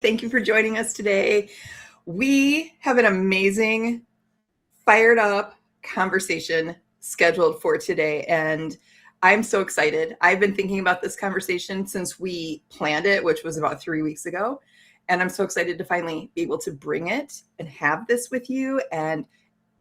Thank you for joining us today. We have an amazing, fired up conversation scheduled for today, and I'm so excited. I've been thinking about this conversation since we planned it, which was about 3 weeks ago, and I'm so excited to finally be able to bring it and have this with you and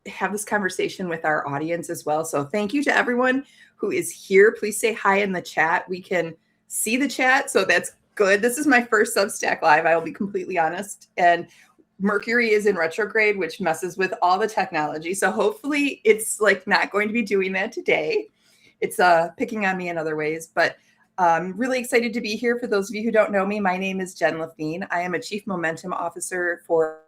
have this conversation with our audience as well. So thank you to everyone who is here. Please say hi in the chat. We can see the chat, so that's good. This is my first Substack Live, I will be completely honest. And Mercury is in retrograde, which messes with all the technology. So hopefully it's like not going to be doing that today. It's picking on me in other ways, but I'm really excited to be here. For those of you who don't know me, my name is Jen Laffin. I am a Chief Momentum Officer for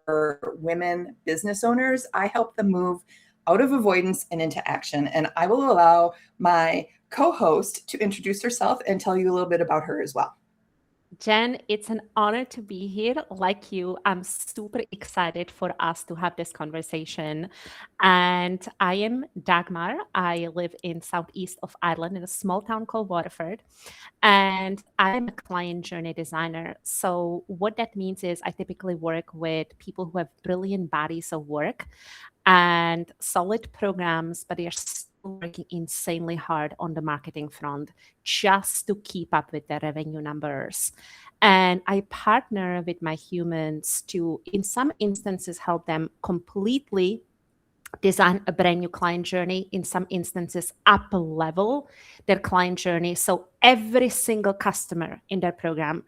women business owners. I help them move out of avoidance and into action. And I will allow my co-host to introduce herself and tell you a little bit about her as well. Jen, it's an honor to be here. Like you, I'm super excited for us to have this conversation. And I am Dagmar. I live in southeast of Ireland in a small town called Waterford. And I'm a client journey designer. So what that means is I typically work with people who have brilliant bodies of work and solid programs, but they're still working insanely hard on the marketing front just to keep up with their revenue numbers. And I partner with my humans to, in some instances, help them completely design a brand new client journey, in some instances, up level their client journey. So every single customer in their program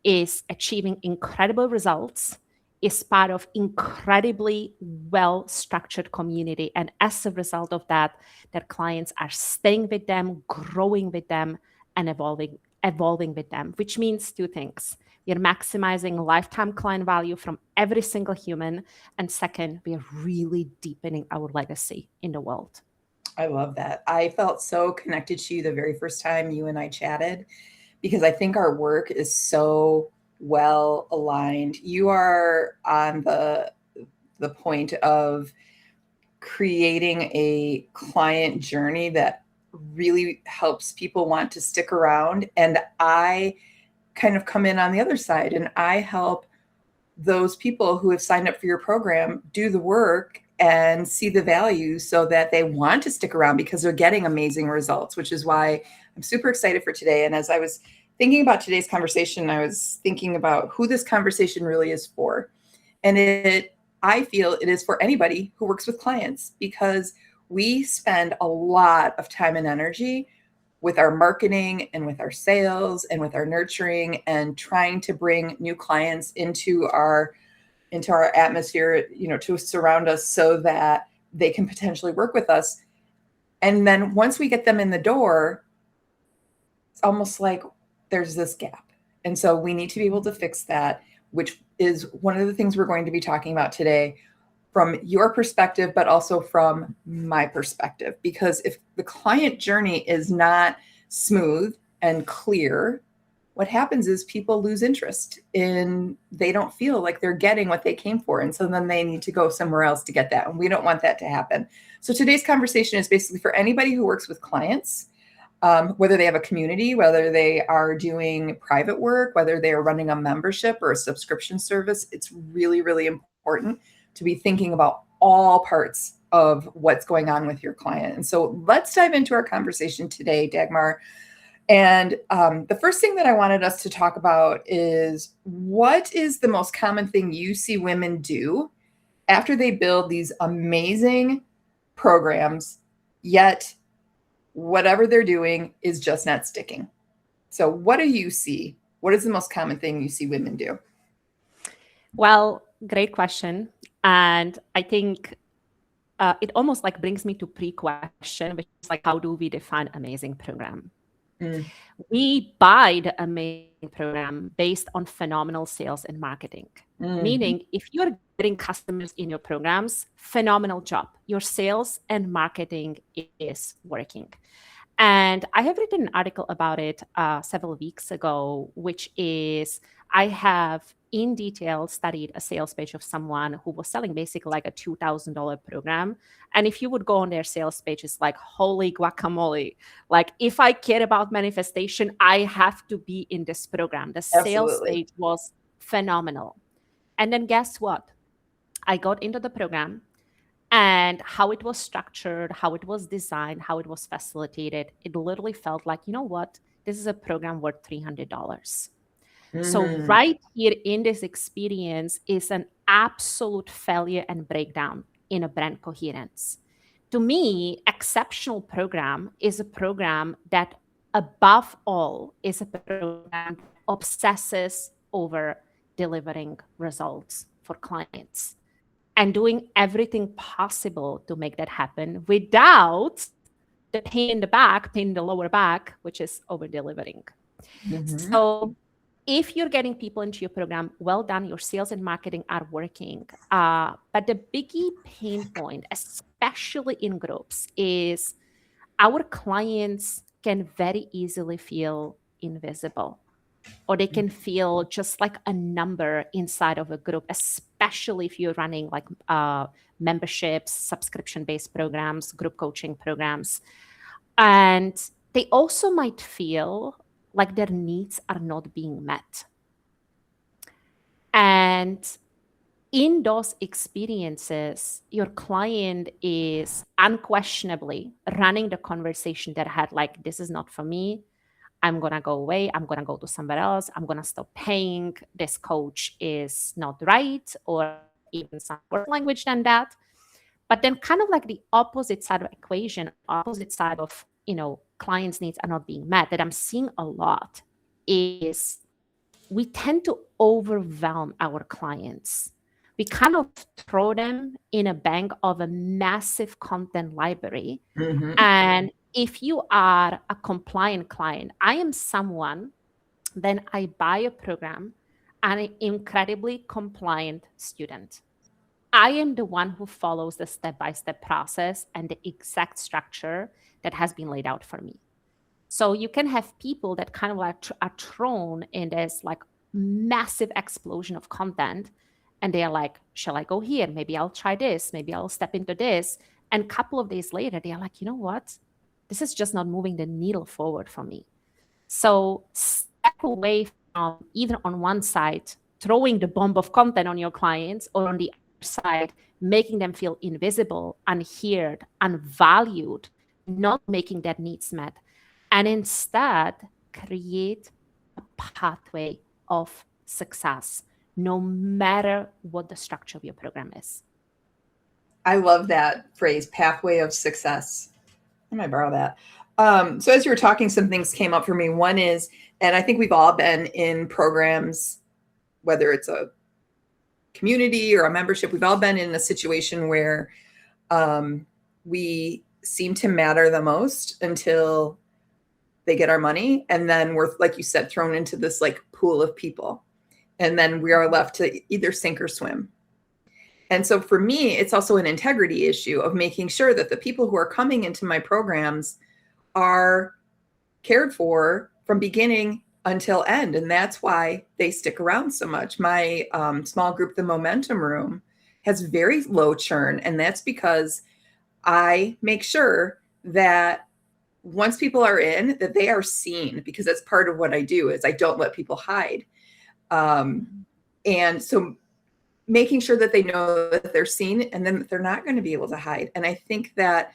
is achieving incredible results, is part of incredibly well-structured community. And as a result of that, their clients are staying with them, growing with them, and evolving with them, which means two things. We are maximizing lifetime client value from every single human. And second, we are really deepening our legacy in the world. I love that. I felt so connected to you the very first time you and I chatted, because I think our work is so well aligned. You are on the point of creating a client journey that really helps people want to stick around. And I kind of come in on the other side, and I help those people who have signed up for your program do the work and see the value so that they want to stick around because they're getting amazing results, which is why I'm super excited for today. And as I was thinking about today's conversation, I was thinking about who this conversation really is for. And I feel it is for anybody who works with clients, because we spend a lot of time and energy with our marketing and with our sales and with our nurturing and trying to bring new clients into our atmosphere, to surround us so that they can potentially work with us. And then once we get them in the door, it's almost like there's this gap. And so we need to be able to fix that, which is one of the things we're going to be talking about today from your perspective, but also from my perspective. Because if the client journey is not smooth and clear, what happens is people lose interest in, they don't feel like they're getting what they came for. And so then they need to go somewhere else to get that. And we don't want that to happen. So today's conversation is basically for anybody who works with clients, whether they have a community, whether they are doing private work, whether they are running a membership or a subscription service. It's really, really important to be thinking about all parts of what's going on with your client. And so let's dive into our conversation today, Dagmar. And the first thing that I wanted us to talk about is, what is the most common thing you see women do after they build these amazing programs, yet whatever they're doing is just not sticking? So what do you see? What is the most common thing you see women do? Well, great question. And I think it almost like brings me to pre-question, which is like, how do we define amazing program? We buy the amazing program based on phenomenal sales and marketing. Meaning, if you're getting customers in your programs, phenomenal job. Your sales and marketing is working. And I have written an article about it several weeks ago, which is, I have in detail studied a sales page of someone who was selling basically like a $2,000 program. And if you would go on their sales page, it's like, holy guacamole. Like, if I care about manifestation, I have to be in this program. The sales page was phenomenal. And then guess what? I got into the program, and how it was structured, how it was designed, how it was facilitated, it literally felt like, you know what? This is a program worth $300. So Mm-hmm. right here in this experience is an absolute failure and breakdown in a brand coherence. To me, exceptional program is a program that above all is a program that obsesses over delivering results for clients and doing everything possible to make that happen without the pain in the back, pain in the lower back, which is over delivering. Mm-hmm. So if you're getting people into your program, well done. Your sales and marketing are working. But the biggie pain point, especially in groups, is our clients can very easily feel invisible, or they can feel just like a number inside of a group, especially if you're running like memberships, subscription-based programs, group coaching programs. And they also might feel like their needs are not being met. And in those experiences, your client is unquestionably running the conversation that had like, this is not for me. I'm going to go away. I'm going to go to somewhere else. I'm going to stop paying. This coach is not right, or even some worse language than that. But then kind of like the opposite side of equation, opposite side of, clients' needs are not being met, that I'm seeing a lot is we tend to overwhelm our clients. We kind of throw them in a bank of a massive content library. Mm-hmm. And if you are a compliant client, I am someone, then I buy a program and an incredibly compliant student. I am the one who follows the step-by-step process and the exact structure that has been laid out for me. So you can have people that kind of like are thrown in this like massive explosion of content, and they are like, shall I go here? Maybe I'll try this. Maybe I'll step into this. And a couple of days later, they are like, you know what? This is just not moving the needle forward for me. So step away from either on one side, throwing the bomb of content on your clients, or on the other side, making them feel invisible, unheard, unvalued, not making their needs met. And instead, create a pathway of success, no matter what the structure of your program is. I love that phrase, pathway of success. I might borrow that. So as you were talking, some things came up for me. One is, and I think we've all been in programs, whether it's a community or a membership, we've all been in a situation where we seem to matter the most until they get our money. And then we're, like you said, thrown into this like pool of people. And then we are left to either sink or swim. And so for me, it's also an integrity issue of making sure that the people who are coming into my programs are cared for from beginning until end. And that's why they stick around so much. My small group, the Momentum Room, has very low churn. And that's because I make sure that once people are in, that they are seen, because that's part of what I do is I don't let people hide. And so making sure that they know that they're seen, and then they're not going to be able to hide. And I think that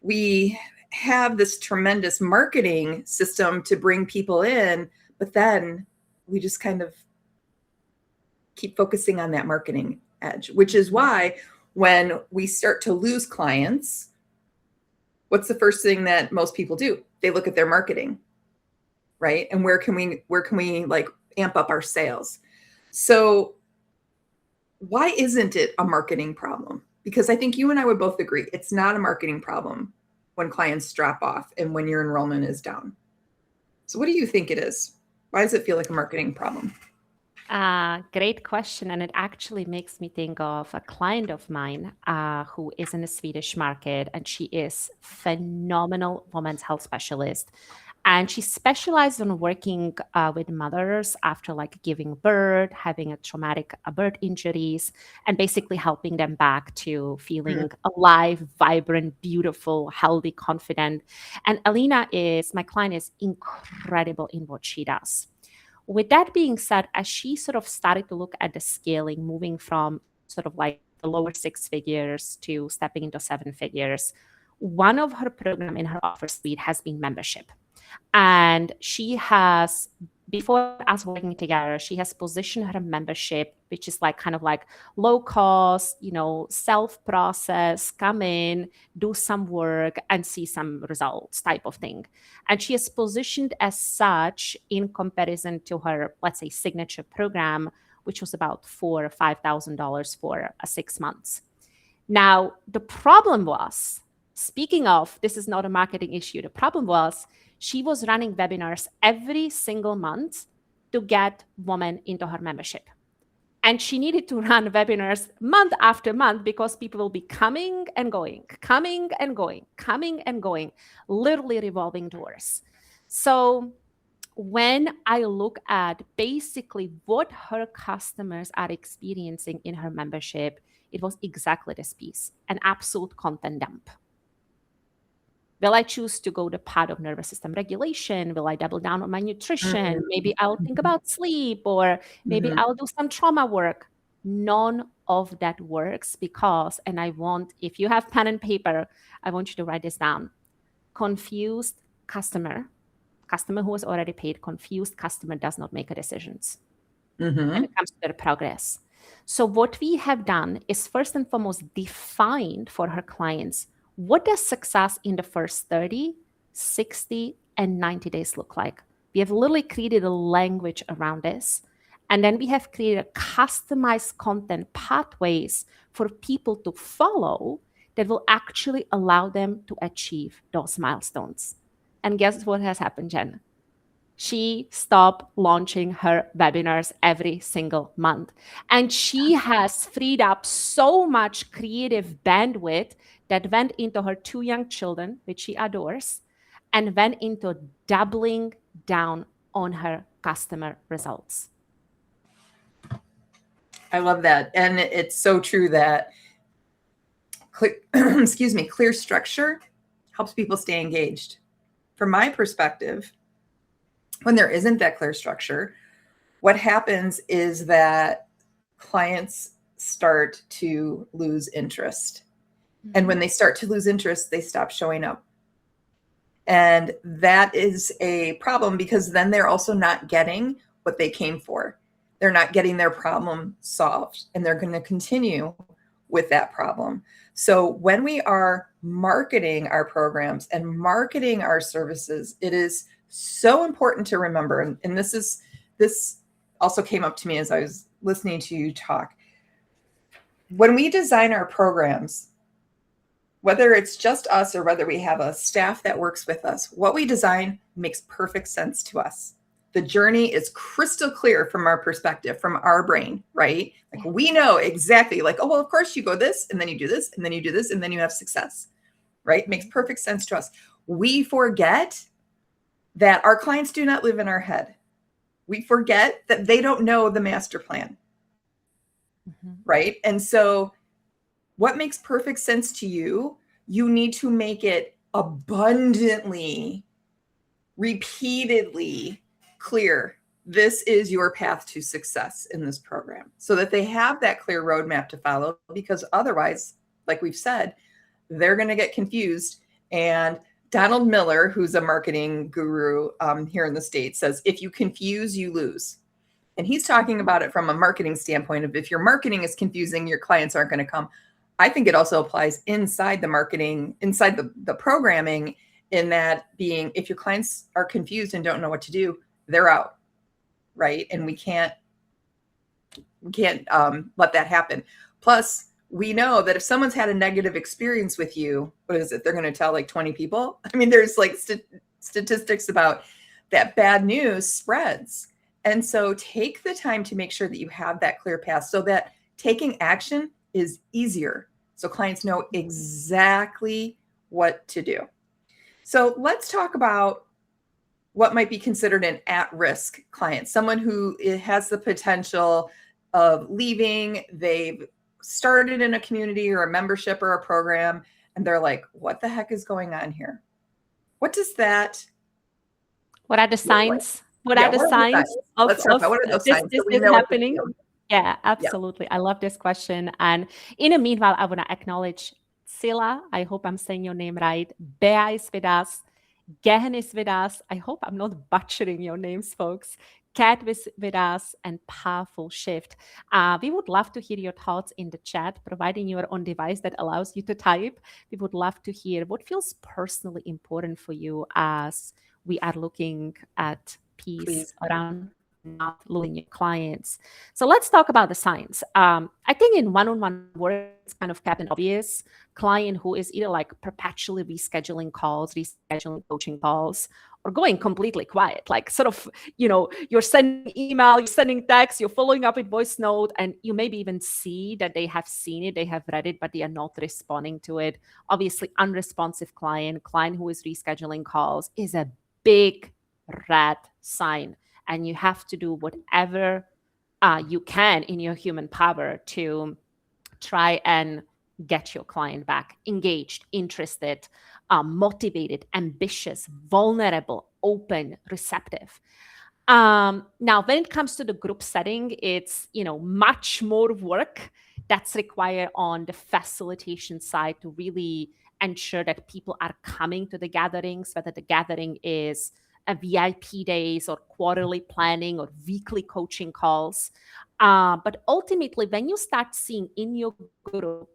we have this tremendous marketing system to bring people in, but then we just kind of keep focusing on that marketing edge, which is why when we start to lose clients, what's the first thing that most people do? They look at their marketing, right? And where can we like amp up our sales? So why isn't it a marketing problem? Because I think you and I would both agree it's not a marketing problem when clients drop off and when your enrollment is down. So what do you think it is? Why does it feel like a marketing problem? Great question. And it actually makes me think of a client of mine who is in the Swedish market, and she is phenomenal women's health specialist. And she specialized in working with mothers after like giving birth, having a traumatic birth injuries, and basically helping them back to feeling alive, vibrant, beautiful, healthy, confident. And Alina my client is incredible in what she does. With that being said, as she sort of started to look at the scaling, moving from sort of like the lower six figures to stepping into seven figures, one of her program in her offer suite has been membership. And she has, before us working together, she has positioned her membership, which is like kind of like low cost, self-process, come in, do some work and see some results type of thing. And she is positioned as such in comparison to her, let's say, signature program, which was about $4,000 or $5,000 for 6 months. Now, the problem was, speaking of, this is not a marketing issue. The problem was she was running webinars every single month to get women into her membership. And she needed to run webinars month after month because people will be coming and going, coming and going, coming and going, literally revolving doors. So when I look at basically what her customers are experiencing in her membership, it was exactly this piece, an absolute content dump. Will I choose to go the path of nervous system regulation? Will I double down on my nutrition? Mhm. Maybe I'll think about sleep, or maybe Mhm. I'll do some trauma work. None of that works because, and I want, if you have pen and paper, I want you to write this down. Confused customer who has already paid, confused customer does not make decisions when Mhm. it comes to their progress. So what we have done is first and foremost defined for her clients, what does success in the first 30, 60, and 90 days look like? We have literally created a language around this. And then we have created customized content pathways for people to follow that will actually allow them to achieve those milestones. And guess what has happened, Jen? She stopped launching her webinars every single month. And she has freed up so much creative bandwidth that went into her 2 young children, which she adores, and went into doubling down on her customer results. I love that. And it's so true that clear structure helps people stay engaged. From my perspective, when there isn't that clear structure, what happens is that clients start to lose interest. And when they start to lose interest, they stop showing up. And that is a problem because then they're also not getting what they came for. They're not getting their problem solved, and they're going to continue with that problem. So when we are marketing our programs and marketing our services, it is so important to remember. And this also came up to me as I was listening to you talk. When we design our programs, whether it's just us or whether we have a staff that works with us, what we design makes perfect sense to us. The journey is crystal clear from our perspective, from our brain, right? Like we know exactly, like, oh, well, of course you go this, and then you do this, and then you do this, and then you have success, right? It makes perfect sense to us. We forget that our clients do not live in our head. We forget that they don't know the master plan, right? And so what makes perfect sense to you, you need to make it abundantly, repeatedly clear. This is your path to success in this program, so that they have that clear roadmap to follow, because otherwise, like we've said, they're going to get confused. And Donald Miller, who's a marketing guru here in the States, says, if you confuse, you lose. And he's talking about it from a marketing standpoint of, if your marketing is confusing, your clients aren't going to come. I think it also applies inside the marketing, inside the programming, in that being, if your clients are confused and don't know what to do, they're out, right? And we can't let that happen. Plus, we know that if someone's had a negative experience with you, what is it? They're going to tell like 20 people. I mean, there's like statistics about that bad news spreads. And so take the time to make sure that you have that clear path, so that taking action is easier. So clients know exactly what to do. So let's talk about what might be considered an at-risk client, someone who has the potential of leaving. They've started in a community or a membership or a program, and they're like, what the heck is going on here? What does that What are the look like? signs? what Yeah, are the what are the signs signs? of Let's talk about what are those this signs so this we is know what to happening? do. Yeah, Yeah, absolutely. I love this question. And in the meanwhile, I want to acknowledge Sila. I hope I'm saying your name right. Bea is with us. Gehen is with us. I hope I'm not butchering your names, folks. Kat is with us, and Powerful Shift. We would love to hear your thoughts in the chat, providing you are on device that allows you to type. We would love to hear what feels personally important for you as we are looking at peace please. around not losing your clients. So let's talk about the signs. I think in one-on-one work, it's kind of captain obvious. Client who is either like perpetually rescheduling calls, rescheduling coaching calls, or going completely quiet, like sort of, you're sending email, you're sending text, you're following up with voice note, and you maybe even see that they have seen it, they have read it, but they are not responding to it. Obviously, unresponsive client who is rescheduling calls is a big red sign. And you have to do whatever you can in your human power to try and get your client back engaged, interested, motivated, ambitious, vulnerable, open, receptive. Now, when it comes to the group setting, it's much more work that's required on the facilitation side to really ensure that people are coming to the gatherings, whether the gathering is a VIP days or quarterly planning or weekly coaching calls. But ultimately, when you start seeing in your group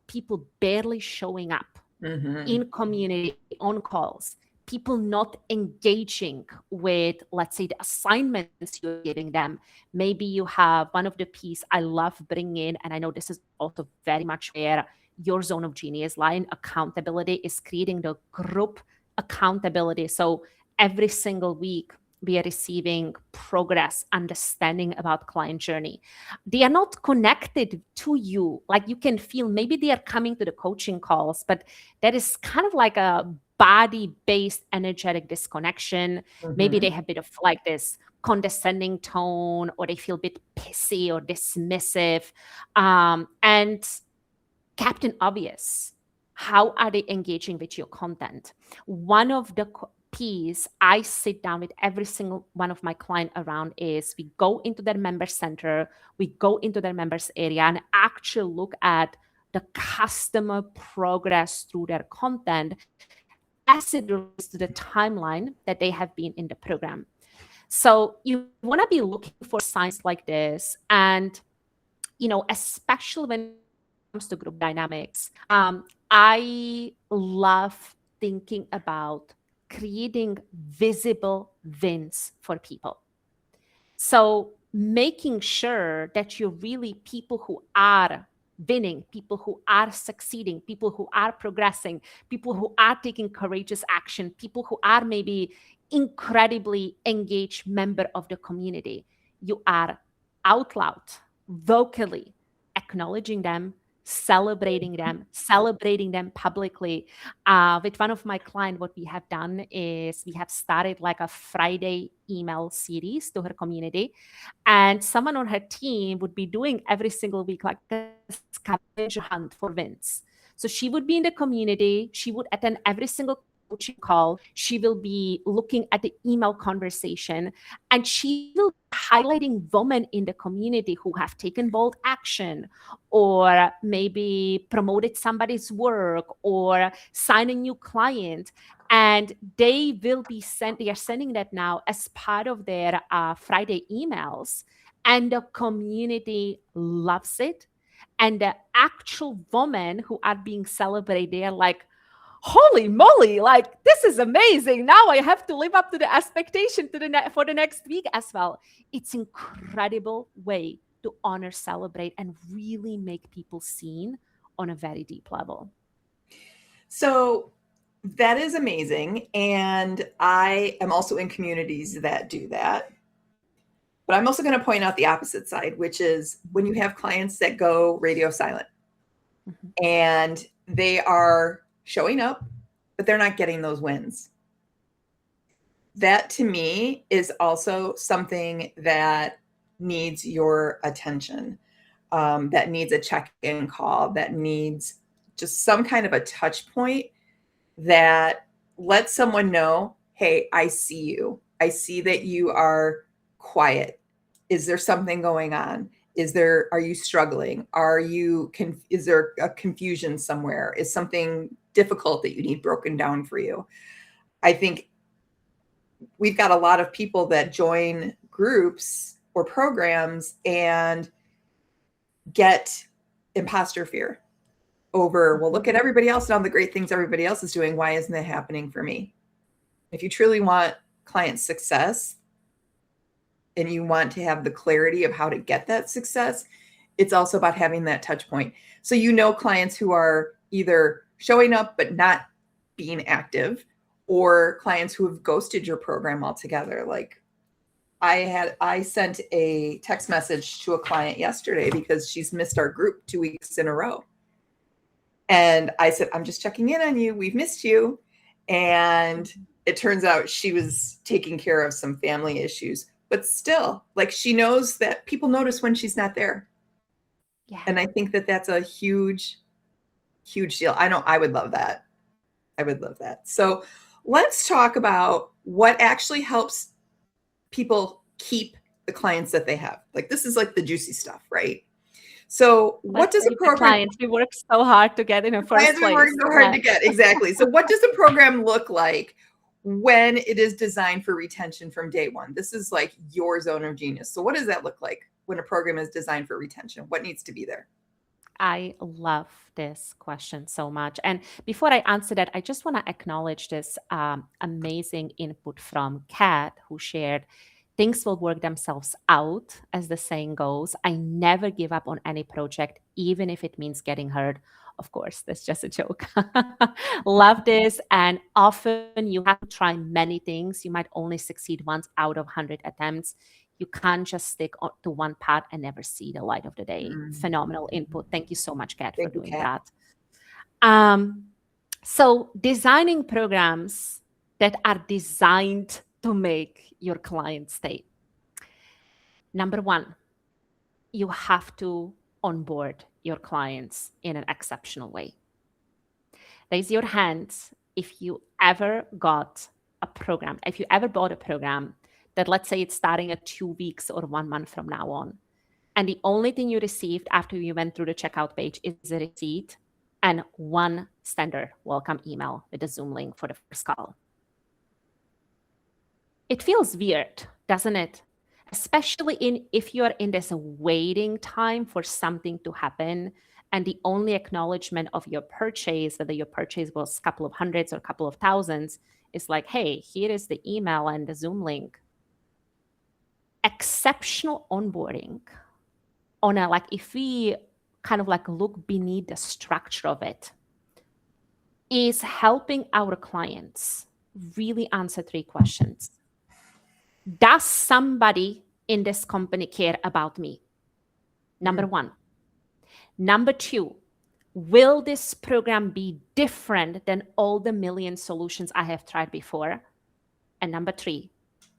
people barely showing up Mm-hmm. in community on calls, people not engaging with, let's say, the assignments you're giving them. Maybe you have one of the piece I love bringing in, and I know this is also very much where your zone of genius line accountability is creating the group accountability. So every single week, we are receiving progress, understanding about client journey. They are not connected to you. Like you can feel maybe they are coming to the coaching calls, but that is kind of like a body-based energetic disconnection. Maybe Mm-hmm. they have a bit of like this condescending tone, or they feel a bit pissy or dismissive. And Captain Obvious, how are they engaging with your content? One of the piece I sit down with every single one of my client around is we go into their member center, we go into their members area and actually look at the customer progress through their content as it relates to the timeline that they have been in the program. So you want to be looking for signs like this. And, especially when it comes to group dynamics, I love thinking about creating visible wins for people. So making sure that you're really people who are winning, people who are succeeding, people who are progressing, people who are taking courageous action, people who are maybe incredibly engaged member of the community. You are out loud, vocally acknowledging them, celebrating them publicly. With one of my clients, what we have done is we have started like a Friday email series to her community. And someone on her team would be doing every single week like a scavenger hunt for wins. So she would be in the community, she would attend every single coaching call, she will be looking at the email conversation, and she will be highlighting women in the community who have taken bold action or maybe promoted somebody's work or signed a new client. And they are sending that now as part of their Friday emails, and the community loves it. And the actual women who are being celebrated, they are like, holy moly, like this is amazing. Now I have to live up to the expectation for the next week as well. It's incredible way to honor, celebrate, and really make people seen on a very deep level. So that is amazing. And I am also in communities that do that. But I'm also going to point out the opposite side, which is when you have clients that go radio silent and they are showing up, but they're not getting those wins. That to me is also something that needs your attention, that needs a check-in call, that needs just some kind of a touch point that lets someone know, hey, I see you. I see that you are quiet. Is there something going on? Are you struggling? Is there a confusion somewhere? Is something difficult that you need broken down for you? I think we've got a lot of people that join groups or programs and get imposter fear over, well, look at everybody else and all the great things everybody else is doing. Why isn't it happening for me? If you truly want client success and you want to have the clarity of how to get that success, it's also about having that touch point. So, clients who are either showing up but not being active, or clients who have ghosted your program altogether. Like I sent a text message to a client yesterday because she's missed our group 2 weeks in a row. And I said, I'm just checking in on you. We've missed you. And it turns out she was taking care of some family issues, but still, like, she knows that people notice when she's not there. Yeah. And I think that that's a huge, huge deal. I would love that. I would love that. So let's talk about what actually helps people keep the clients that they have. Like, this is like the juicy stuff, right? So what does a program... clients we work so hard to get in the first place. We work so hard to get, exactly. So what does a program look like when it is designed for retention from day one? This is like your zone of genius. So what does that look like when a program is designed for retention? What needs to be there? I love this question so much. And before I answer that, I just want to acknowledge this amazing input from Kat, who shared, things will work themselves out, as the saying goes. I never give up on any project, even if it means getting hurt. Of course, that's just a joke. Love this. And often you have to try many things. You might only succeed once out of 100 attempts. You can't just stick to one path and never see the light of the day. Phenomenal input. Thank you so much, Kat, for doing that. So designing programs that are designed to make your client stay. Number one, you have to onboard your clients in an exceptional way. Raise your hands if you ever got a program, if you ever bought a program that, let's say, it's starting at 2 weeks or 1 month from now on, and the only thing you received after you went through the checkout page is a receipt and one standard welcome email with a Zoom link for the first call. It feels weird, doesn't it? Especially if you're in this waiting time for something to happen, and the only acknowledgement of your purchase, whether your purchase was a couple of hundreds or a couple of thousands, is like, hey, here is the email and the Zoom link. Exceptional onboarding if we kind of like look beneath the structure of it, is helping our clients really answer 3 questions. Does somebody in this company care about me? Number 1. Number 2, will this program be different than all the million solutions I have tried before? And number 3,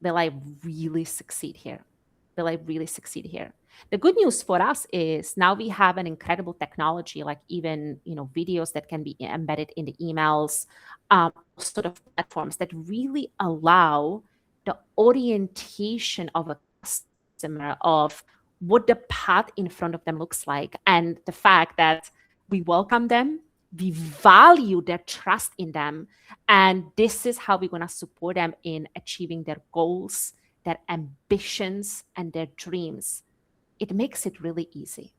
will I really succeed here? Will I really succeed here? The good news for us is now we have an incredible technology, like even videos that can be embedded in the emails, sort of platforms that really allow the orientation of a customer of what the path in front of them looks like, and the fact that we welcome them, we value their trust in them, and this is how we're going to support them in achieving their goals, their ambitions, and their dreams. It makes it really easy.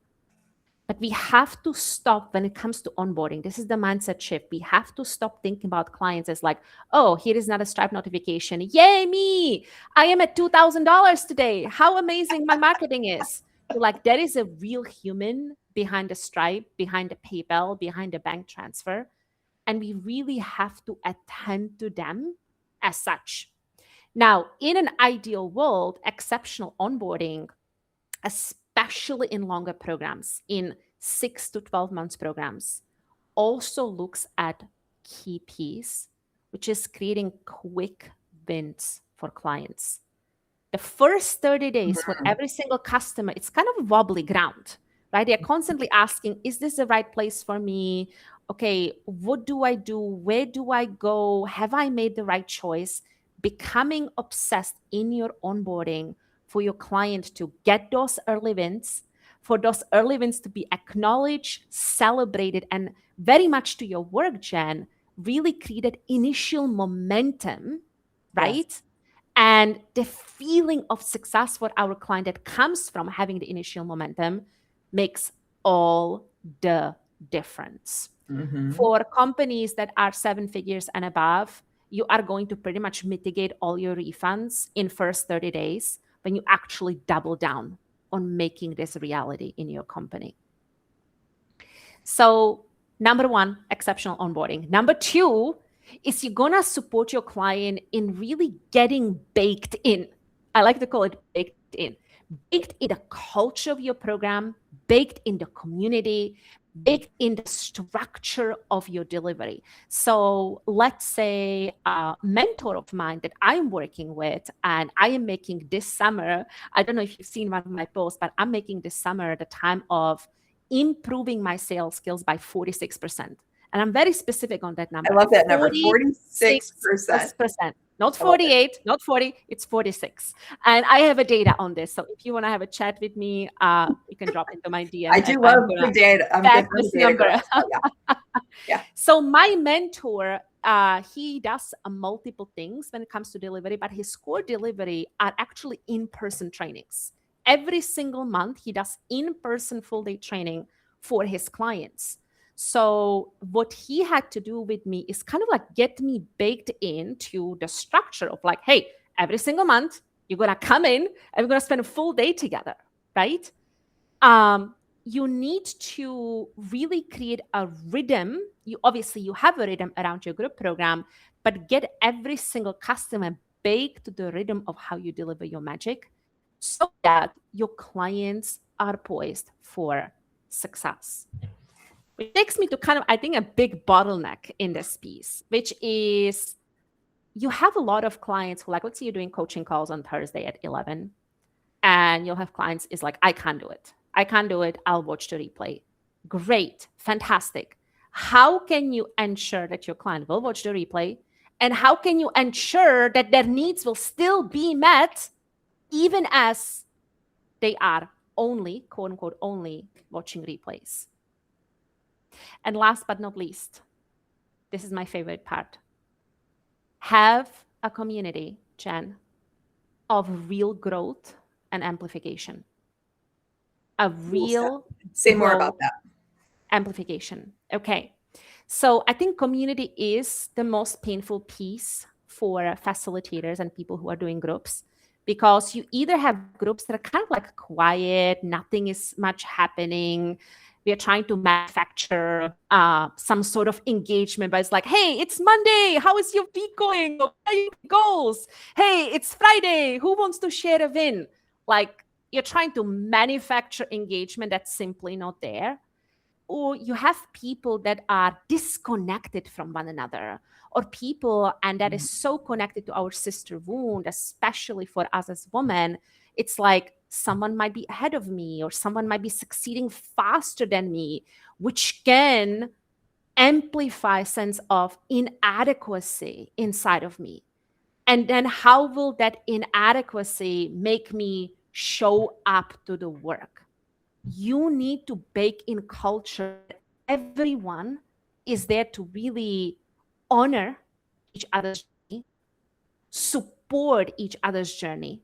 But we have to stop when it comes to onboarding. This is the mindset shift. We have to stop thinking about clients as like, oh, here is not a Stripe notification. Yay, me. I am at $2,000 today. How amazing my marketing is. Like, there is a real human behind the Stripe, behind the PayPal, behind the bank transfer. And we really have to attend to them as such. Now, in an ideal world, exceptional onboarding, especially in longer programs, in 6 to 12 months programs, also looks at key piece, which is creating quick wins for clients. The first 30 days for every single customer, it's kind of wobbly ground, right? They're constantly asking, is this the right place for me? Okay, what do I do? Where do I go? Have I made the right choice? becoming obsessed in your onboarding for your client to get those early wins, for those early wins to be acknowledged, celebrated, and very much to your work, Jen, really created initial momentum, Yes. right? And the feeling of success for our client that comes from having the initial momentum makes all the difference. Mm-hmm. For companies that are 7 figures and above, you are going to pretty much mitigate all your refunds in first 30 days when you actually double down on making this reality in your company. So, number one, exceptional onboarding. Number two is you're going to support your client in really getting baked in. I like to call it baked in the culture of your program, baked in the community, baked in the structure of your delivery. So let's say a mentor of mine that I'm working with, and I am making this summer, I don't know if you've seen one of my posts, but I'm making this summer the time of improving my sales skills by 46%. And I'm very specific on that number. I love that number, 46%. 46%. Not 48, not 40, it's 46. And I have a data on this. So if you want to have a chat with me, you can drop into my DM. I do love the data. I'm back good this data number. girl. Yeah. So my mentor, he does multiple things when it comes to delivery, but his core delivery are actually in-person trainings. Every single month, he does in-person full-day training for his clients. So what he had to do with me is kind of like get me baked into the structure of like, hey, every single month, you're going to come in and we're going to spend a full day together, right? You need to really create a rhythm. You have a rhythm around your group program, but get every single customer baked to the rhythm of how you deliver your magic so that your clients are poised for success. Which takes me to kind of, I think, a big bottleneck in this piece, which is you have a lot of clients who, like, let's say you're doing coaching calls on Thursday at 11, and you'll have clients is like, I can't do it. I can't do it. I'll watch the replay. Great. Fantastic. How can you ensure that your client will watch the replay? And how can you ensure that their needs will still be met even as they are only, quote unquote, only watching replays? And last but not least, this is my favorite part. Have a community, Jen, of real growth and amplification. A real say more about that. Amplification. Okay. So I think community is the most painful piece for facilitators and people who are doing groups, because you either have groups that are kind of like quiet, nothing is much happening. We are trying to manufacture some sort of engagement, but it's like, hey, it's Monday. How is your week going? What are your goals? Hey, it's Friday. Who wants to share a win? Like, you're trying to manufacture engagement that's simply not there. Or you have people that are disconnected from one another, or people, and that is so connected to our sister wound, especially for us as women. It's like someone might be ahead of me, or someone might be succeeding faster than me, which can amplify a sense of inadequacy inside of me. And then how will that inadequacy make me show up to the work? You need to bake in culture. Everyone is there to really honor each other's journey, support each other's journey,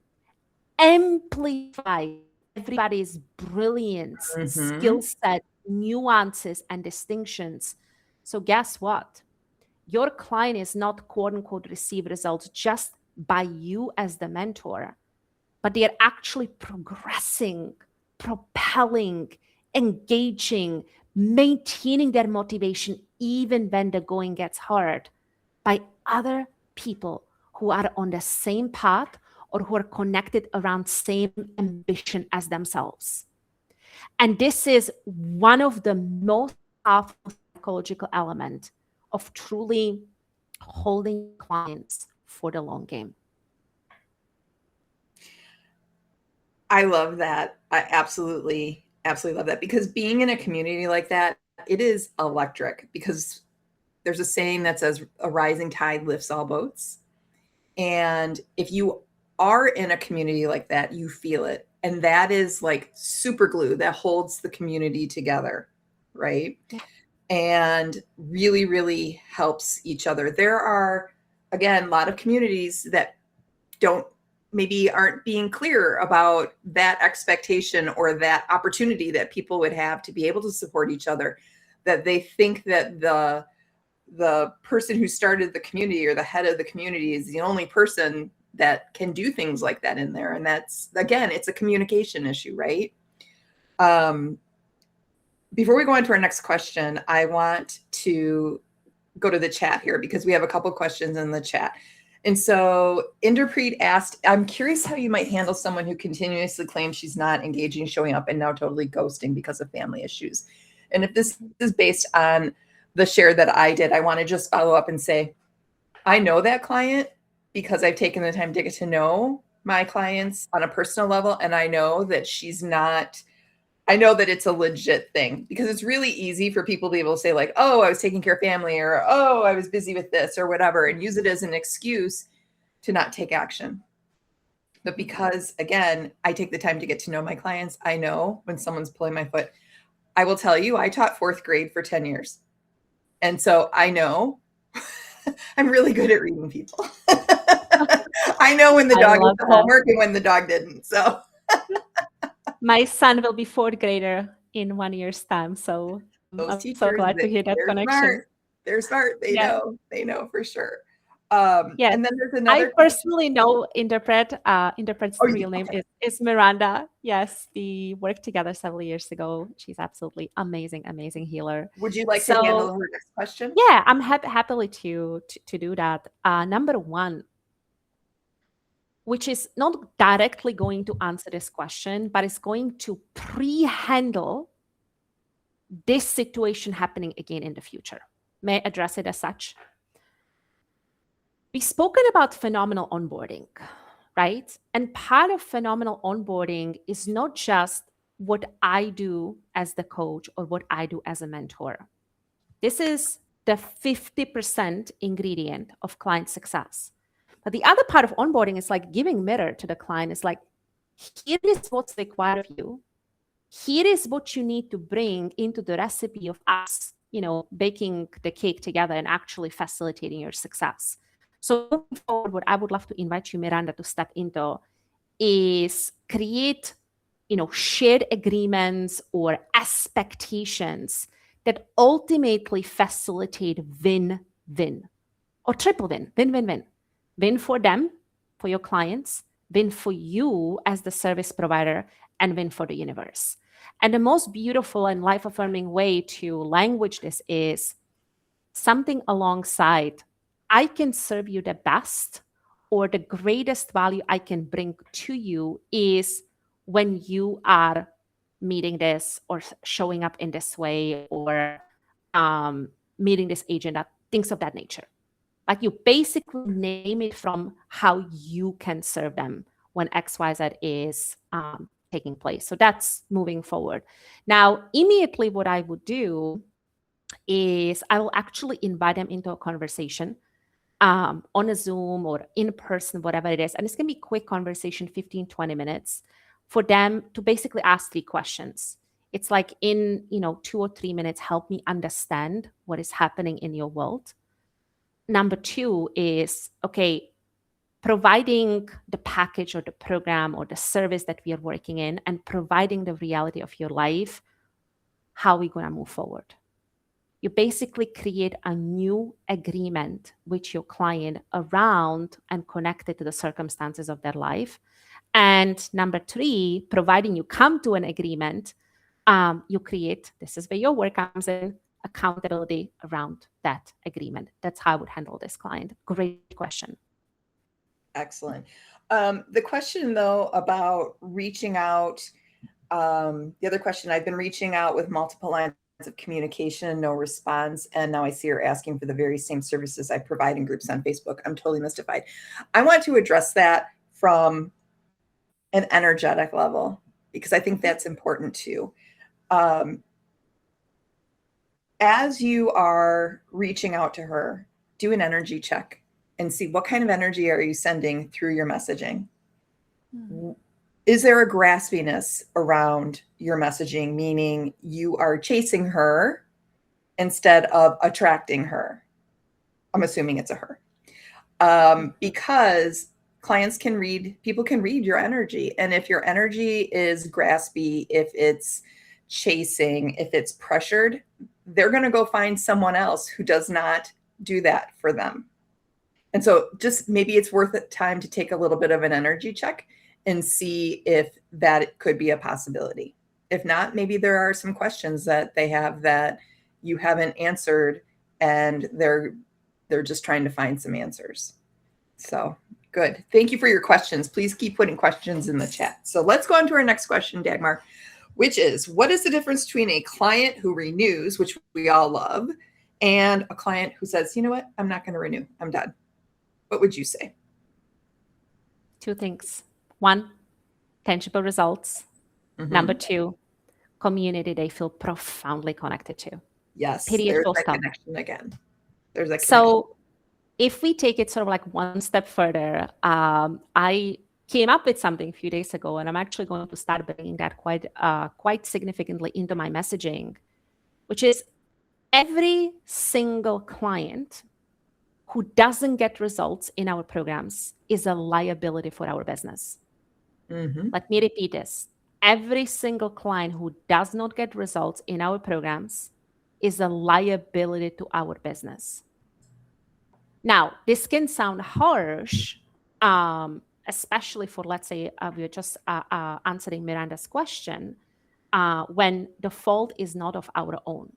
amplify everybody's brilliance, skill set, nuances, and distinctions. So guess what? Your client is not, quote unquote, receive results just by you as the mentor, but they are actually progressing, propelling, engaging, maintaining their motivation even when the going gets hard by other people who are on the same path or who are connected around same ambition as themselves. And this is one of the most powerful psychological elements of truly holding clients for the long game. I love that. I absolutely love that, because being in a community like that, it is electric, because there's a saying that says a rising tide lifts all boats. And if you are in a community like that, you feel it. And that is like super glue that holds the community together, right? Yeah. And really, really helps each other. There are, again, a lot of communities that don't maybe aren't being clear about that expectation or that opportunity that people would have to be able to support each other, that they think that the person who started the community or the head of the community is the only person that can do things like that in there. And that's, again, it's a communication issue, right? Before we go on to our next question, I want to go to the chat here because we have a couple questions in the chat. And so Inderpreet asked, I'm curious how you might handle someone who continuously claims she's not engaging, showing up, and now totally ghosting because of family issues. And if this is based on the share that I did, I want to just follow up and say, I know that client because I've taken the time to get to know my clients on a personal level. And I know that she's not, I know that it's a legit thing, because it's really easy for people to be able to say like, oh, I was taking care of family, or, oh, I was busy with this or whatever, and use it as an excuse to not take action. But because, again, I take the time to get to know my clients, I know when someone's pulling my foot. I will tell you, I taught fourth grade for 10 years. And so I know I'm really good at reading people. I know when the dog did the homework and when the dog didn't. So my son will be fourth grader in 1 year's time. So those I'm teachers, so glad to hear that connection. Smart. They're smart. They Yeah. know for sure. Yes. And then there's another. I personally know Interpret's real name Okay. is Miranda. Yes, we worked together several years ago. She's absolutely amazing, amazing healer. Would you like to handle her next question? Yeah, I'm happily to do that. Number one, which is not directly going to answer this question, but it's going to pre-handle this situation happening again in the future. May I address it as such? We've spoken about phenomenal onboarding, right? And part of phenomenal onboarding is not just what I do as the coach or what I do as a mentor. This is the 50% ingredient of client success. But the other part of onboarding is like giving mirror to the client. It's like, here is what's required of you. Here is what you need to bring into the recipe of us, baking the cake together and actually facilitating your success. So moving forward, what I would love to invite you, Miranda, to step into is create, shared agreements or expectations that ultimately facilitate win-win or triple win, win-win-win. Win for them, for your clients, win for you as the service provider, and win for the universe. And the most beautiful and life-affirming way to language this is something alongside, I can serve you the best, or the greatest value I can bring to you is when you are meeting this or showing up in this way or meeting this agent, things of that nature. Like you basically name it from how you can serve them when XYZ is taking place. So that's moving forward. Now, immediately what I would do is I will actually invite them into a conversation on a Zoom or in person, whatever it is. And it's going to be a quick conversation, 15, 20 minutes for them to basically ask 3 questions. It's like in, 2 or 3 minutes, help me understand what is happening in your world. Number 2 is, okay, providing the package or the program or the service that we are working in and providing the reality of your life, how are we going to move forward? You basically create a new agreement with your client around and connected to the circumstances of their life. And number 3, providing you come to an agreement, you create, this is where your work comes in, accountability around that agreement. That's how I would handle this client. Great question. Excellent. The question, though, about reaching out, the other question, I've been reaching out with multiple lines of communication, no response, and now I see her asking for the very same services I provide in groups on Facebook. I'm totally mystified. I want to address that from an energetic level because I think that's important too. As you are reaching out to her, do an energy check. and see what kind of energy are you sending through your messaging. Hmm. Is there a graspiness around your messaging, meaning you are chasing her instead of attracting her? I'm assuming it's a her. Because people can read your energy. And if your energy is graspy, if it's chasing, if it's pressured, they're going to go find someone else who does not do that for them. And so just maybe it's worth it time to take a little bit of an energy check and see if that could be a possibility. If not, maybe there are some questions that they have that you haven't answered, and they're just trying to find some answers. So good. Thank you for your questions. Please keep putting questions in the chat. So let's go on to our next question, Dagmar, which is, what is the difference between a client who renews, which we all love, and a client who says, you know what, I'm not going to renew, I'm done? What would you say? Two things. One, tangible results. Mm-hmm. Number two, community they feel profoundly connected to. Yes, Period, there's full that stop. connection again. There's that connection. So if we take it sort of like one step further, I came up with something a few days ago, and I'm actually going to start bringing that quite significantly into my messaging, which is every single client who doesn't get results in our programs is a liability for our business. Mm-hmm. Let me repeat this. Every single client who does not get results in our programs is a liability to our business. Now, this can sound harsh, especially for, let's say, we're just answering Miranda's question, when the fault is not of our own.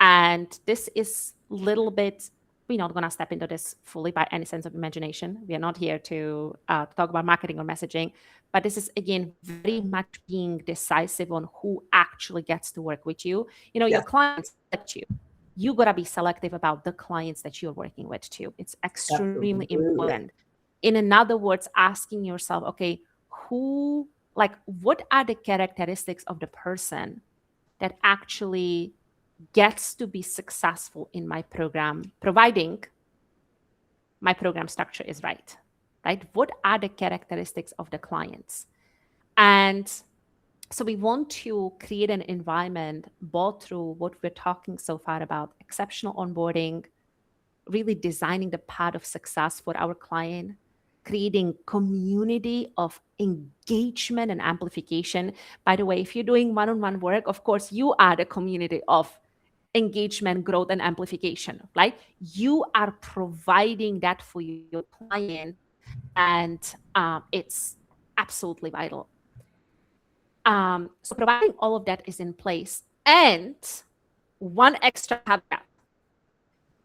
And this is a little bit, we're not going to step into this fully by any sense of imagination. We are not here to talk about marketing or messaging, but this is, again, very much being decisive on who actually gets to work with you. You know, your clients select you. You got to be selective about the clients that you're working with too. It's extremely important. In other words, asking yourself, okay, what are the characteristics of the person that actually gets to be successful in my program, providing my program structure is right? What are the characteristics of the clients? And so we want to create an environment, both through what we're talking so far about exceptional onboarding, really designing the path of success for our client, creating community of engagement and amplification. By the way, if you're doing one-on-one work, of course, you are the community of engagement, growth, and amplification, right? You are providing that for your client, and it's absolutely vital. So providing all of that is in place. And one extra caveat,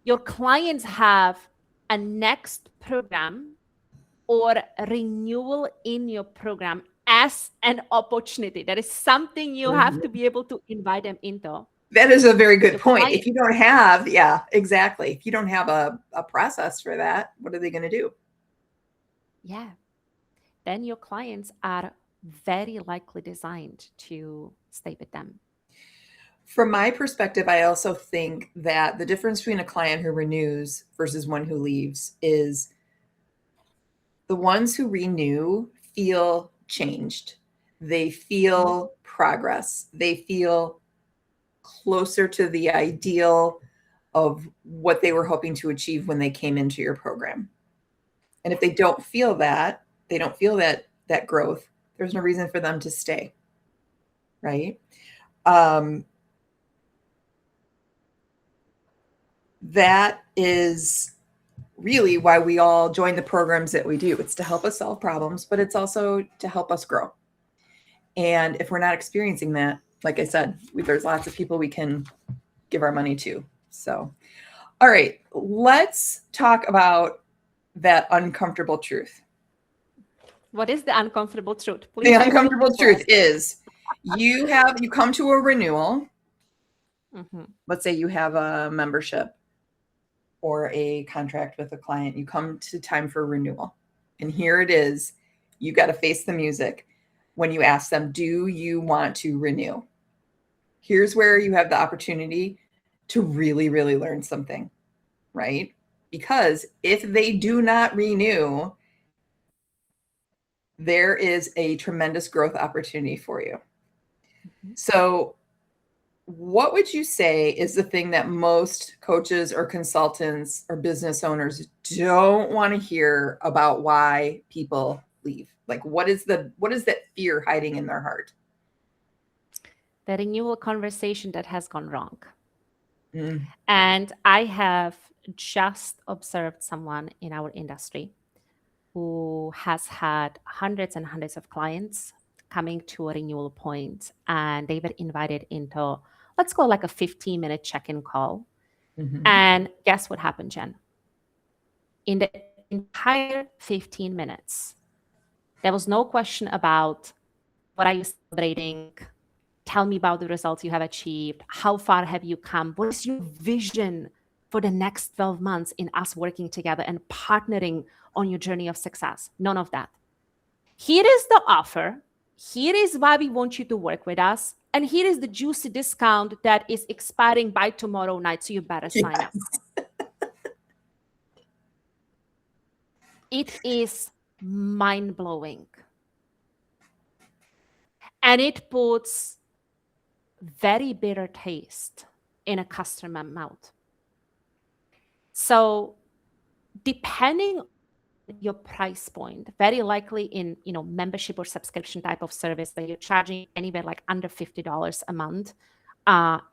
your clients have a next program or renewal in your program as an opportunity. That is something you have to be able to invite them into. That is a very good point. If you don't have, yeah, exactly. If you don't have a process for that, what are they going to do? Yeah. Then your clients are very likely designed to stay with them. From my perspective, I also think that the difference between a client who renews versus one who leaves is the ones who renew feel changed. They feel progress. They feel closer to the ideal of what they were hoping to achieve when they came into your program. And if they don't feel that, that growth, there's no reason for them to stay, right? That is really why we all join the programs that we do. It's to help us solve problems, but it's also to help us grow. And if we're not experiencing that, like I said, there's lots of people we can give our money to. So, all right, let's talk about that uncomfortable truth. What is the uncomfortable truth? Please. The uncomfortable truth is you come to a renewal. Mm-hmm. Let's say you have a membership or a contract with a client. You come to time for renewal. And here it is. You got to face the music when you ask them, do you want to renew? Here's where you have the opportunity to really, really learn something, right? because if they do not renew, there is a tremendous growth opportunity for you. Mm-hmm. So what would you say is the thing that most coaches or consultants or business owners don't want to hear about why people leave? Like, what is that fear hiding in their heart? The renewal conversation that has gone wrong. And I have just observed someone in our industry who has had hundreds and hundreds of clients coming to a renewal point, and they were invited into, let's go like a 15-minute check-in call. Mm-hmm. And guess what happened, Jen? In the entire 15 minutes, there was no question about what are you celebrating? Tell me about the results you have achieved. How far have you come? What is your vision for the next 12 months in us working together and partnering on your journey of success? None of that. Here is the offer. Here is why we want you to work with us. And here is the juicy discount that is expiring by tomorrow night, so you better sign up. It is mind-blowing. And it puts very bitter taste in a customer mouth. So depending on your price point, very likely in membership or subscription type of service that you're charging anywhere like under $50 a month,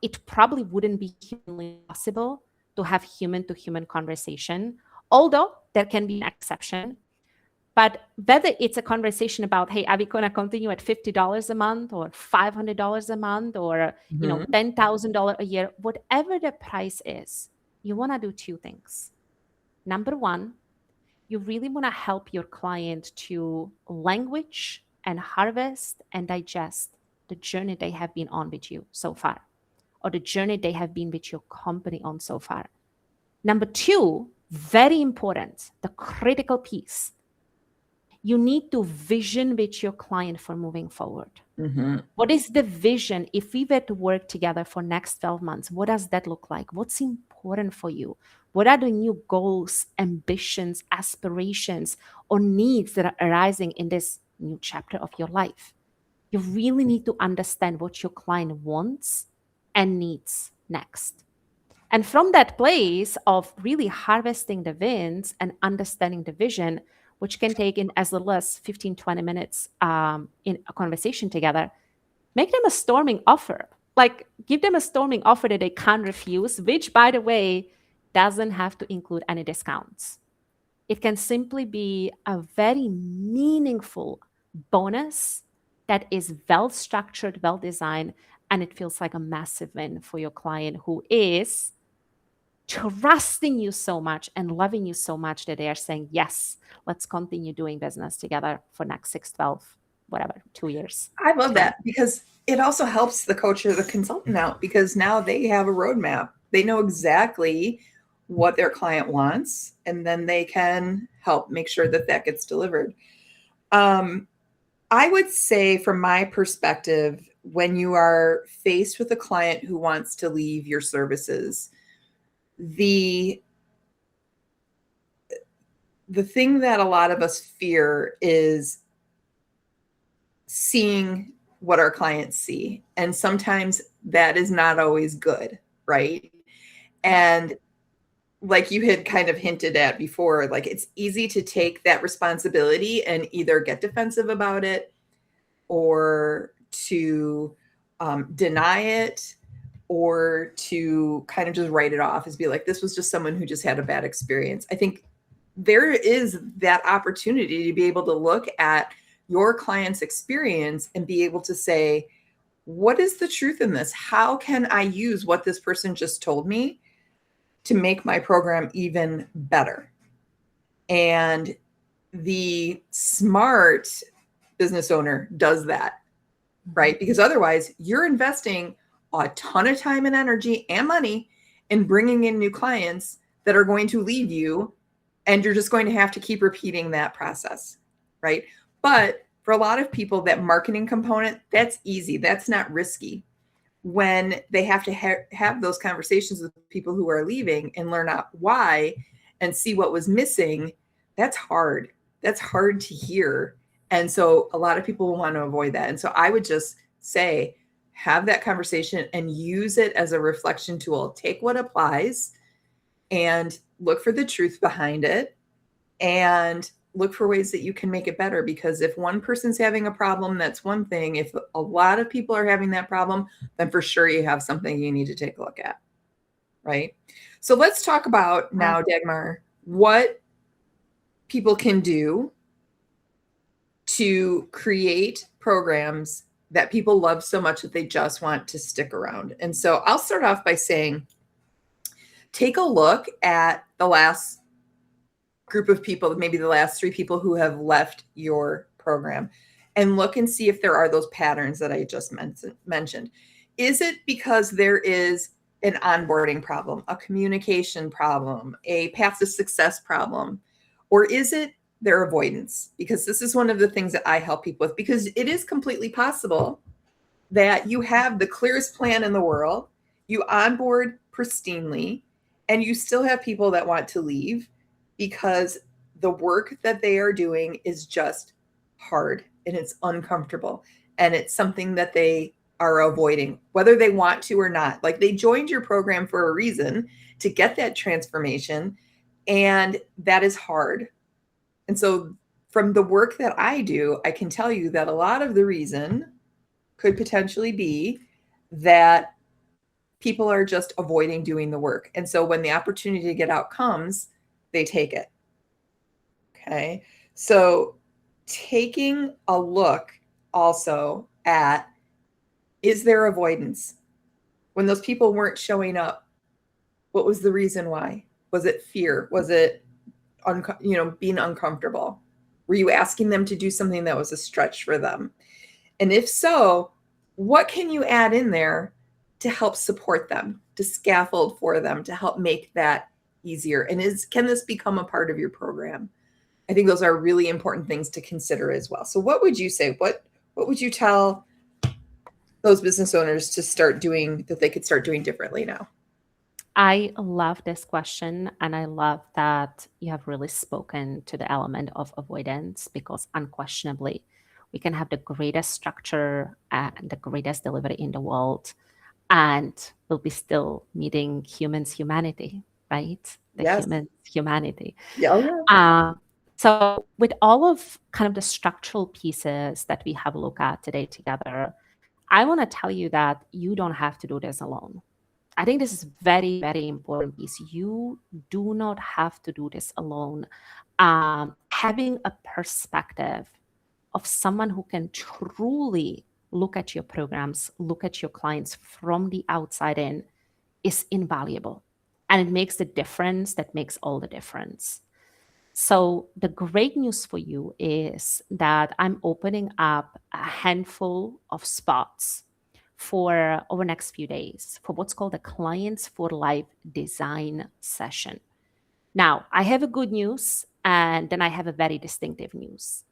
it probably wouldn't be humanly possible to have human-to-human conversation, although there can be an exception. But whether it's a conversation about, hey, are we going to continue at $50 a month or $500 a month or $10,000 a year, whatever the price is, you want to do two things. Number one, you really want to help your client to language and harvest and digest the journey they have been on with you so far, or the journey they have been with your company on so far. Number two, very important, the critical piece. You need to vision with your client for moving forward. Mm-hmm. What is the vision? If we were to work together for next 12 months, what does that look like? What's important for you? What are the new goals, ambitions, aspirations, or needs that are arising in this new chapter of your life? You really need to understand what your client wants and needs next. And from that place of really harvesting the wins and understanding the vision, which can take in as little as 15, 20 minutes in a conversation together, make them a storming offer. Like, give them a storming offer that they can't refuse, which, by the way, doesn't have to include any discounts. It can simply be a very meaningful bonus that is well-structured, well-designed, and it feels like a massive win for your client who is trusting you so much and loving you so much that they are saying, yes, let's continue doing business together for next 6, 12, whatever, 2 years. I love that, because it also helps the coach or the consultant out, because now they have a roadmap. They know exactly what their client wants, and then they can help make sure that that gets delivered. I would say, from my perspective, when you are faced with a client who wants to leave your services, the thing that a lot of us fear is seeing what our clients see. And sometimes that is not always good, right? And like you had kind of hinted at before, like, it's easy to take that responsibility and either get defensive about it or to deny it, or to kind of just write it off as be like, this was just someone who just had a bad experience. I think there is that opportunity to be able to look at your client's experience and be able to say, what is the truth in this? How can I use what this person just told me to make my program even better? And the smart business owner does that, right? Because otherwise you're investing a ton of time and energy and money in bringing in new clients that are going to leave you, and you're just going to have to keep repeating that process, right? But for a lot of people, that marketing component, that's easy. That's not risky. When they have to have those conversations with people who are leaving and learn out why, and see what was missing, that's hard. That's hard to hear. And so a lot of people will want to avoid that. And so I would just say, have that conversation and use it as a reflection tool. Take what applies and look for the truth behind it and look for ways that you can make it better. Because if one person's having a problem, that's one thing. If a lot of people are having that problem, then for sure you have something you need to take a look at. Right? So let's talk about now, Dagmar, what people can do to create programs that people love so much that they just want to stick around. And so I'll start off by saying, take a look at the last group of people, maybe the last 3 people who have left your program, and look and see if there are those patterns that I just mentioned. Is it because there is an onboarding problem, a communication problem, a path to success problem, or is it their avoidance? Because this is one of the things that I help people with, because it is completely possible that you have the clearest plan in the world, you onboard pristinely, and you still have people that want to leave because the work that they are doing is just hard and it's uncomfortable and it's something that they are avoiding, whether they want to or not. Like, they joined your program for a reason, to get that transformation, and that is hard. And so from the work that I do, I can tell you that a lot of the reason could potentially be that people are just avoiding doing the work. And so when the opportunity to get out comes, they take it. Okay. So taking a look also at, is there avoidance? When those people weren't showing up, what was the reason why? Was it fear? Was it being uncomfortable? Were you asking them to do something that was a stretch for them? And if so, what can you add in there to help support them, to scaffold for them, to help make that easier? And can this become a part of your program? I think those are really important things to consider as well. So what would you say? What would you tell those business owners to start doing, that they could start doing differently now? I love this question, and I love that you have really spoken to the element of avoidance, because unquestionably, we can have the greatest structure and the greatest delivery in the world, and we'll be still meeting humanity, right? The Yes. humanity. Yeah. Oh, yeah. So with all of kind of the structural pieces that we have looked at today together, I want to tell you that you don't have to do this alone. I think this is very, very important piece. You do not have to do this alone. Having a perspective of someone who can truly look at your programs, look at your clients from the outside in, is invaluable. And it makes the difference that makes all the difference. So the great news for you is that I'm opening up a handful of spots for over the next few days for what's called a Clients for Life design session. Now, I have a good news, and then I have a very distinctive news.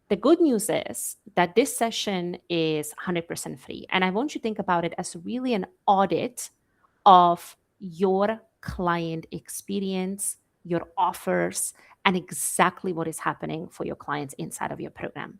The good news is that this session is 100% free. And I want you to think about it as really an audit of your client experience, your offers, and exactly what is happening for your clients inside of your program.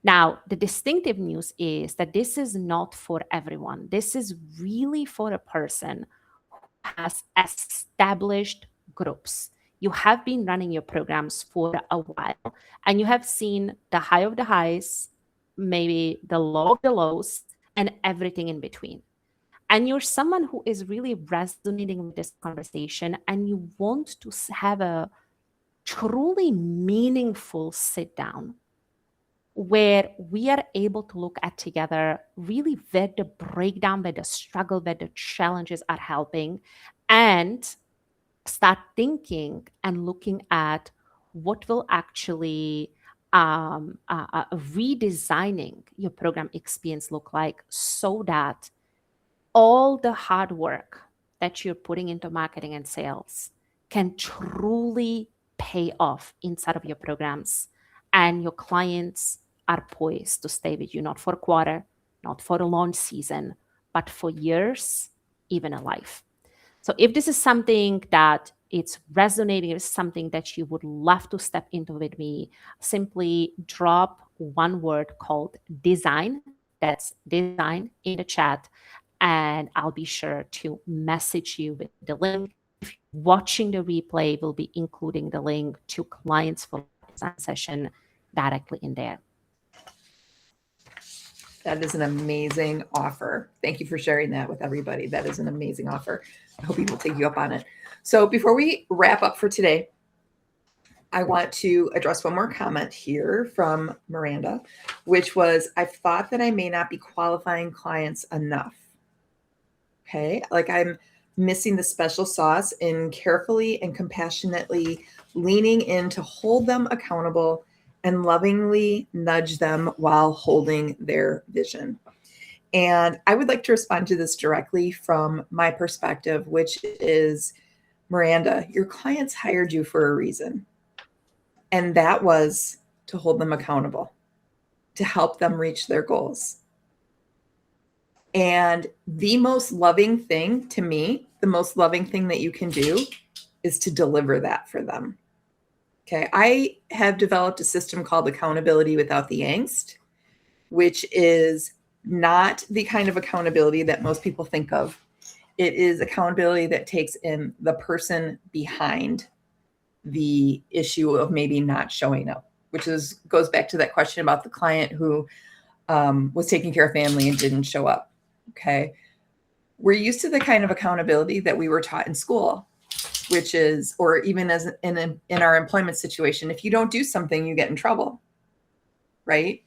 Now, the distinctive news is that this is not for everyone. This is really for a person who has established groups. You have been running your programs for a while, and you have seen the high of the highs, maybe the low of the lows, and everything in between. And you're someone who is really resonating with this conversation, and you want to have a truly meaningful sit down where we are able to look at together really where the breakdown, where the struggle, where the challenges are helping, and start thinking and looking at what will actually redesigning your program experience look like, so that all the hard work that you're putting into marketing and sales can truly pay off inside of your programs, and your clients are poised to stay with you, not for a quarter, not for a launch season, but for years, even a life. So if this is something that it's resonating with something that you would love to step into with me, simply drop one word called design. That's design in the chat. And I'll be sure to message you with the link. If you're watching the replay, we'll be including the link to clients for design session directly in there. That is an amazing offer. Thank you for sharing that with everybody. That is an amazing offer. I hope people take you up on it. So before we wrap up for today, I want to address one more comment here from Miranda, which was, I've thought that I may not be qualifying clients enough. Okay, like I'm missing the special sauce in carefully and compassionately leaning in to hold them accountable and lovingly nudge them while holding their vision. And I would like to respond to this directly from my perspective, which is, Miranda, your clients hired you for a reason. And that was to hold them accountable, to help them reach their goals. And the most loving thing to me, the most loving thing that you can do is to deliver that for them. Okay. I have developed a system called accountability without the angst, which is not the kind of accountability that most people think of. It is accountability that takes in the person behind the issue of maybe not showing up, which goes back to that question about the client who was taking care of family and didn't show up. Okay. We're used to the kind of accountability that we were taught in school, which is, or even as in our employment situation, if you don't do something, you get in trouble, right?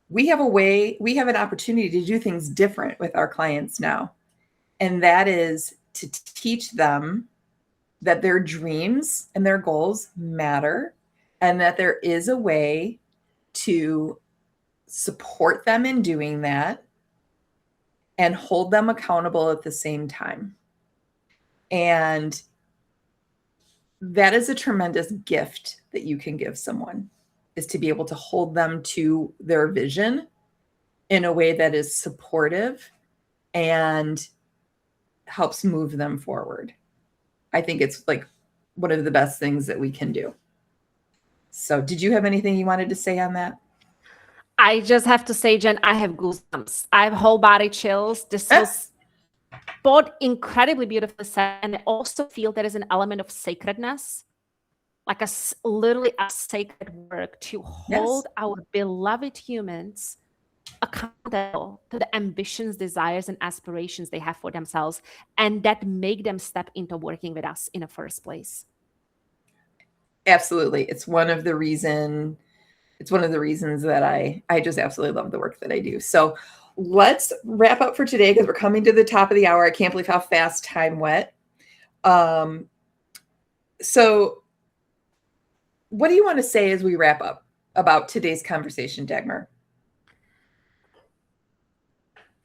We have an opportunity to do things different with our clients now. And that is to teach them that their dreams and their goals matter, and that there is a way to support them in doing that and hold them accountable at the same time. And that is a tremendous gift that you can give someone, is to be able to hold them to their vision in a way that is supportive and helps move them forward. I think it's like one of the best things that we can do. So did you have anything you wanted to say on that? I just have to say, Jen, I have goosebumps. I have whole body chills. This was both incredibly beautifully said, and I also feel there is an element of sacredness, like literally a sacred work to hold our beloved humans accountable to the ambitions, desires, and aspirations they have for themselves, and that make them step into working with us in the first place. Absolutely. It's one of the reasons that I just absolutely love the work that I do. So let's wrap up for today, because we're coming to the top of the hour. I can't believe how fast time went. So what do you want to say as we wrap up about today's conversation, Dagmar?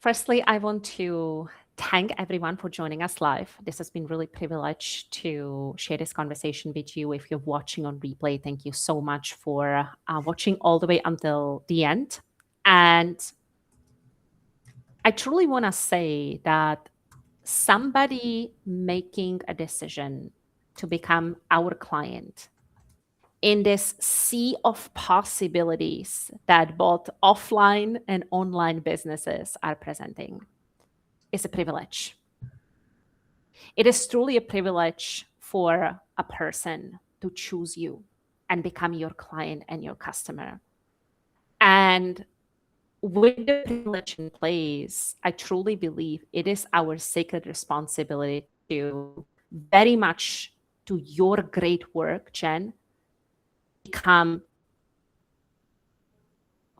Firstly, I want to thank everyone for joining us live. This has been really privileged to share this conversation with you. If you're watching on replay, thank you so much for watching all the way until the end. And I truly want to say that somebody making a decision to become our client in this sea of possibilities that both offline and online businesses are presenting is a privilege. It is truly a privilege for a person to choose you and become your client and your customer. And with the privilege in place, I truly believe it is our sacred responsibility to very much to your great work, Jen,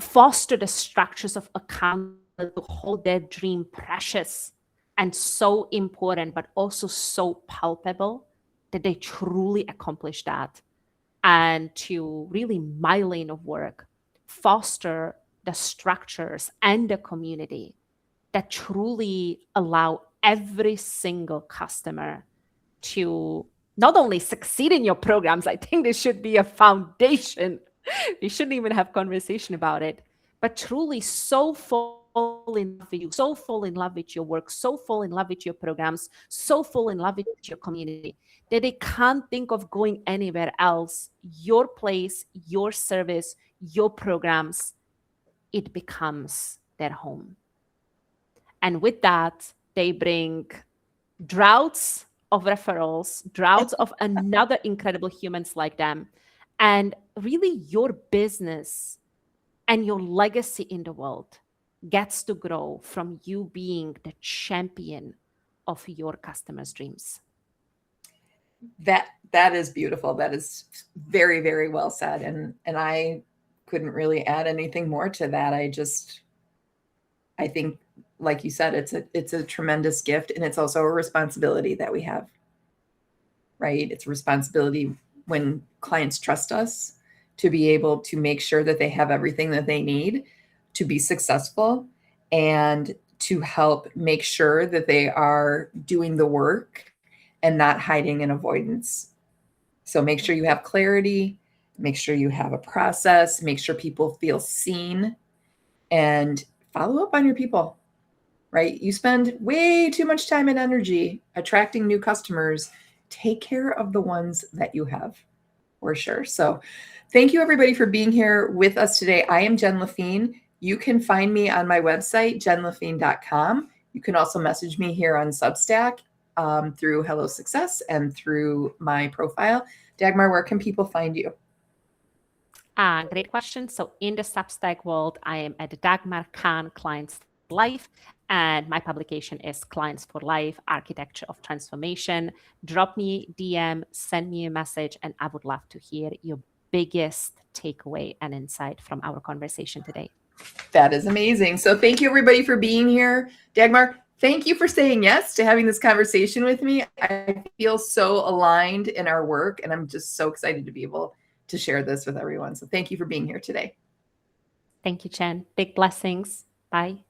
foster the structures of accountability to hold their dream precious and so important, but also so palpable that they truly accomplish that. And to really, my lane of work, foster the structures and the community that truly allow every single customer to not only succeed in your programs. I think this should be a foundation. We shouldn't even have conversation about it, but truly so focus fall in love with you, so fall in love with your work, so fall in love with your programs, so fall in love with your community that they can't think of going anywhere else. Your place, your service, your programs, it becomes their home. And with that, they bring droughts of referrals, droughts of another incredible humans like them. And really, your business and your legacy in the world gets to grow from you being the champion of your customers' dreams. That is beautiful. That is very, very well said. And I couldn't really add anything more to that. I think, like you said, it's a tremendous gift, and it's also a responsibility that we have, right? It's a responsibility when clients trust us to be able to make sure that they have everything that they need to be successful, and to help make sure that they are doing the work and not hiding in avoidance. So make sure you have clarity, make sure you have a process, make sure people feel seen, and follow up on your people, right? You spend way too much time and energy attracting new customers. Take care of the ones that you have, for sure. So thank you, everybody, for being here with us today. I am Jen Laffin. You can find me on my website, jenlaffin.com. You can also message me here on Substack through Hello Success and through my profile. Dagmar, where can people find you? Great question. So in the Substack world, I am at Dagmar Khan Clients for Life, and my publication is Clients for Life, Architecture of Transformation. Drop me DM, send me a message, and I would love to hear your biggest takeaway and insight from our conversation today. That is amazing. So thank you, everybody, for being here. Dagmar, thank you for saying yes to having this conversation with me. I feel so aligned in our work, and I'm just so excited to be able to share this with everyone. So thank you for being here today. Thank you, Jen. Big blessings. Bye.